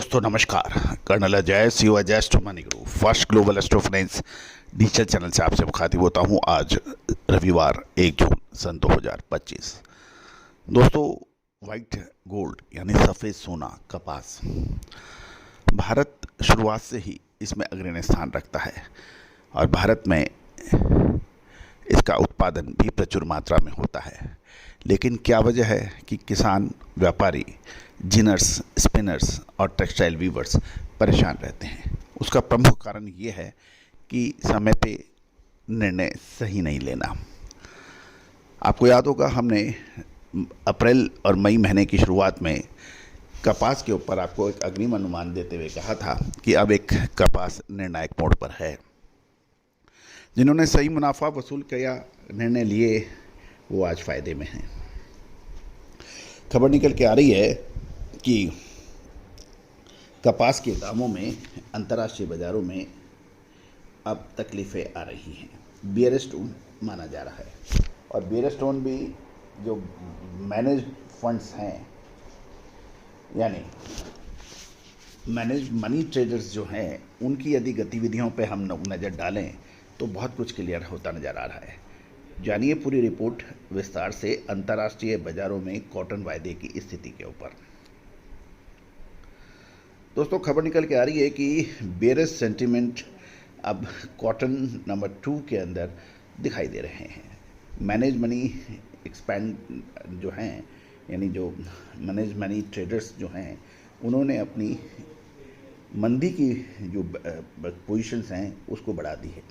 दोस्तों नमस्कार। Colonel Ajay CO Ajay money guru first global astro finance digital channel से आपसे मुखातिब होता हूं। आज रविवार 1 जून सन 2025। दोस्तों, वाइट गोल्ड यानी सफ़ेद सोना कपास, भारत शुरुआत से ही इसमें अग्रणी स्थान रखता है और भारत में इसका उत्पादन भी प्रचुर मात्रा में होता है। लेकिन क्या वजह है कि किसान, व्यापारी, जिनर्स, स्पिनर्स और टेक्सटाइल वीवर्स परेशान रहते हैं? उसका प्रमुख कारण ये है कि समय पे निर्णय सही नहीं लेना। आपको याद होगा, हमने अप्रैल और मई महीने की शुरुआत में कपास के ऊपर आपको एक अग्रिम अनुमान देते हुए कहा था कि अब एक कपास निर्णायक मोड़ पर है। जिन्होंने सही मुनाफा वसूल किया, निर्णय लिए, वो आज फायदे में हैं। खबर निकल के आ रही है कि कपास के दामों में अंतर्राष्ट्रीय बाज़ारों में अब तकलीफ़ें आ रही हैं। बियरिश टोन माना जा रहा है और बियरिश टोन भी जो मैनेज फंड्स हैं, यानी मैनेज मनी ट्रेडर्स जो हैं, उनकी यदि गतिविधियों पे हम नज़र डालें तो बहुत कुछ क्लियर होता नज़र आ रहा है। जानिए पूरी रिपोर्ट विस्तार से अंतर्राष्ट्रीय बाज़ारों में कॉटन वायदे की स्थिति के ऊपर। दोस्तों, खबर निकल के आ रही है कि बेरिश सेंटिमेंट अब कॉटन नंबर 2 के अंदर दिखाई दे रहे हैं। मैनेज मनी एक्सपैंड जो हैं, यानी जो मैनेज मनी ट्रेडर्स जो हैं, उन्होंने अपनी मंदी की जो पोजीशंस हैं उसको बढ़ा दी है।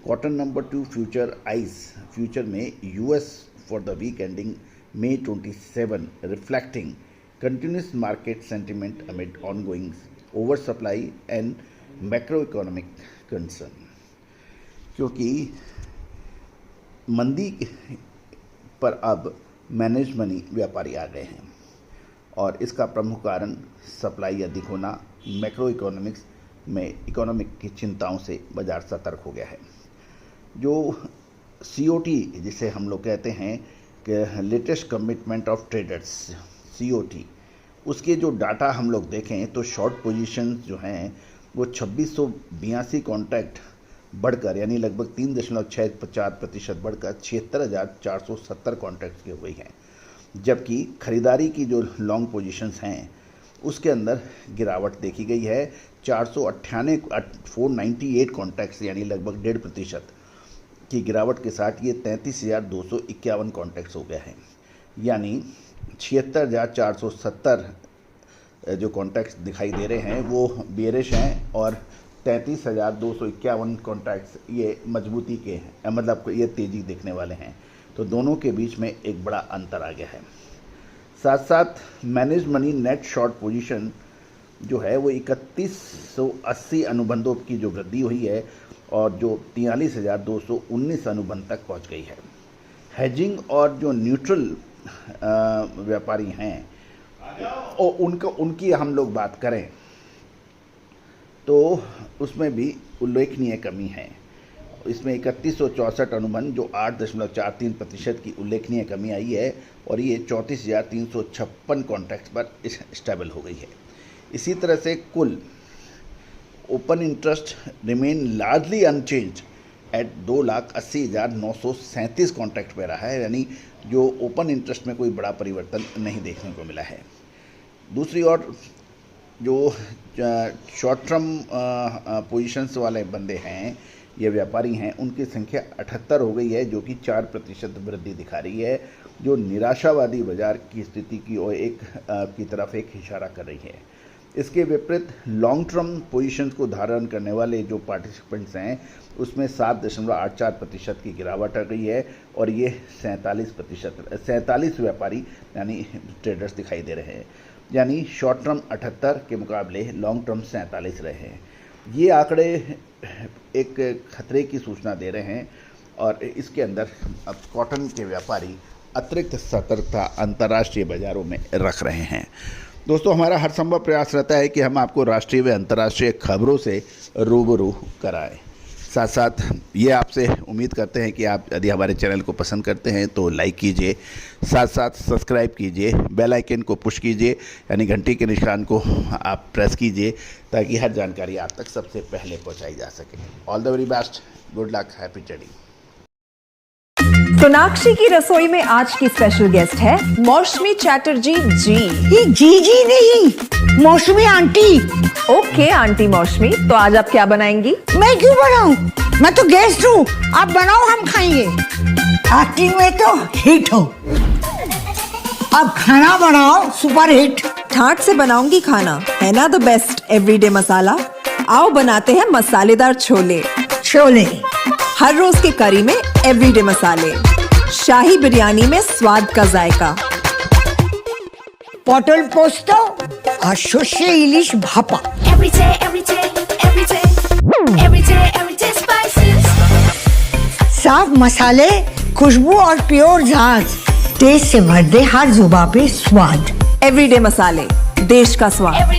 Cotton number 2 future ICE future में US for the week ending May 27 reflecting continuous market sentiment amid ongoing oversupply and macroeconomic concern। क्योंकि मंदी पर अब मैनेज मनी व्यापारी आ गए हैं और इसका प्रमुख कारण सप्लाई अधिक होना, मैक्रो इकोनॉमिक्स में इकोनॉमिक की चिंताओं से बाजार सतर्क हो गया है। जो COT जिसे हम लोग कहते हैं कि latest commitment of traders, COT, उसके जो डाटा हम लोग देखें तो शॉर्ट पोजीशंस जो हैं वो 2682 कॉन्ट्रैक्ट बढ़कर, यानी लगभग 3.64% बढ़कर 76,470 कॉन्ट्रैक्ट की हो गई हैं। जबकि खरीदारी की जो लॉन्ग पोजीशंस हैं उसके अंदर गिरावट देखी गई है। 498 कॉन्ट्रैक्ट्स, यानी लगभग 1.5% की गिरावट के साथ ये 33,251 कॉन्ट्रैक्ट्स हो गया है। यानी 76,470 जो कॉन्ट्रैक्ट्स दिखाई दे रहे हैं वो बेरिश हैं और 33,251 कॉन्ट्रैक्ट्स ये मजबूती के हैं, मतलब ये तेज़ी देखने वाले हैं। तो दोनों के बीच में एक बड़ा अंतर आ गया है। साथ साथ manage money net short position जो है वो 3180 अनुबंधों की जो वृद्धि हुई है और जो 43,219 अनुबंध तक पहुंच गई है। हेजिंग और जो न्यूट्रल व्यापारी हैं और उनकी हम लोग बात करें तो उसमें भी उल्लेखनीय कमी है। इसमें 3164 अनुबंध जो 8.43% की उल्लेखनीय कमी आई है और ये 34,356 कॉन्ट्रैक्ट्स पर स्टेबल हो गई है। इसी तरह से कुल open interest remain largely unchanged at 2,80,937 contract पे रहा है, यानी जो ओपन इंटरेस्ट में कोई बड़ा परिवर्तन नहीं देखने को मिला है। दूसरी ओर जो शॉर्ट टर्म पोजीशंस वाले बंदे हैं, ये व्यापारी हैं, उनकी संख्या 78 हो गई है, जो कि 4% वृद्धि दिखा रही है, जो निराशावादी बाजार की स्थिति की तरफ एक इशारा कर रही है। इसके विपरीत लॉन्ग टर्म पोजीशंस को धारण करने वाले जो पार्टिसिपेंट्स हैं उसमें 7.84% की गिरावट आ गई है और ये 47 व्यापारी यानी ट्रेडर्स दिखाई दे रहे हैं। यानी शॉर्ट टर्म 78 के मुकाबले लॉन्ग टर्म 47 रहे हैं। ये आंकड़े एक खतरे की सूचना दे रहे हैं और इसके अंदर अब कॉटन के व्यापारी अतिरिक्त सतर्कता अंतर्राष्ट्रीय बाज़ारों में रख रहे हैं। दोस्तों, हमारा हर संभव प्रयास रहता है कि हम आपको राष्ट्रीय व अंतर्राष्ट्रीय खबरों से रूबरू कराएं। साथ साथ ये आपसे उम्मीद करते हैं कि आप यदि हमारे चैनल को पसंद करते हैं तो लाइक कीजिए, साथ साथ सब्सक्राइब कीजिए, बेल आइकन को पुश कीजिए यानी घंटी के निशान को आप प्रेस कीजिए ताकि हर जानकारी आप तक सबसे पहले पहुंचाई जा सके। All the very best, good luck, happy journey. Sonakshi की रसोई में आज की स्पेशल गेस्ट है मौसमी चैटर्जी जी। ये जी नहीं, मौसमी आंटी। ओके आंटी मौसमी, तो आज आप क्या बनाएंगी? मैं क्यों बनाऊं? मैं तो गेस्ट हूँ, आप बनाओ, हम खाएंगे। एक्टिंग में तो हिट हो, अब खाना बनाओ सुपर हिट। ठाट से बनाऊंगी खाना, है ना द बेस्ट एवरीडे मसाला। आओ बनाते हैं मसालेदार छोले। छोले हर रोज के करी में एवरीडे मसाले, शाही बिरयानी में स्वाद का जायका। पटल पोस्तो और सर्षे इलिश भापा। साफ मसाले, खुशबू और प्योर झांझ, टेस्ट से भर दे हर जुबान पे स्वाद। एवरीडे मसाले, देश का स्वाद।